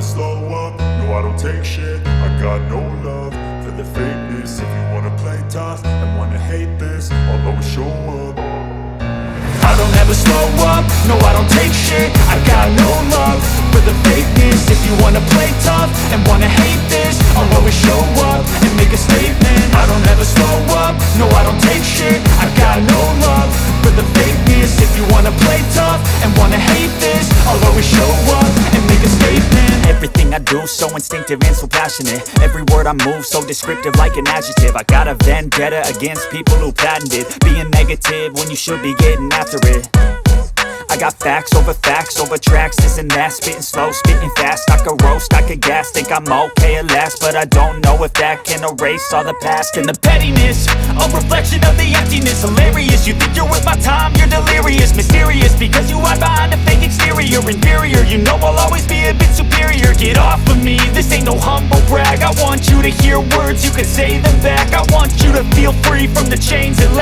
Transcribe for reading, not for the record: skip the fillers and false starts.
slow up, no I don't take shit. I got no love for the fakeness. If you wanna play tough and wanna hate this, I'll always show up. I don't ever slow up, no I don't take shit. I got no love for the fakeness. If you wanna play tough and wanna hate this, I'll always show up and make a statement. I don't ever slow up, no I don't take shit. I got no love for the fakeness. If you wanna play tough and wanna hate this, I'll always show up and make a statement. Everything I do so instinctive and so passionate. Every word I move so descriptive like an adjective. I got a vendetta against people who patented being negative when you should be getting after it. I got facts over tracks, this and that. Spitting slow, spitting fast. I could roast, I could gas. Think I'm okay at last, but I don't know if that can erase all the past. And the pettiness, a reflection of the emptiness. Hilarious, you think you're worth my time, you're delirious. Mysterious, because you hide behind a fake exterior. Inferior, you know I'll always be a bit superior. Get off of me, this ain't no humble brag. I want you to hear words, you can say them back. I want you to feel free from the chains that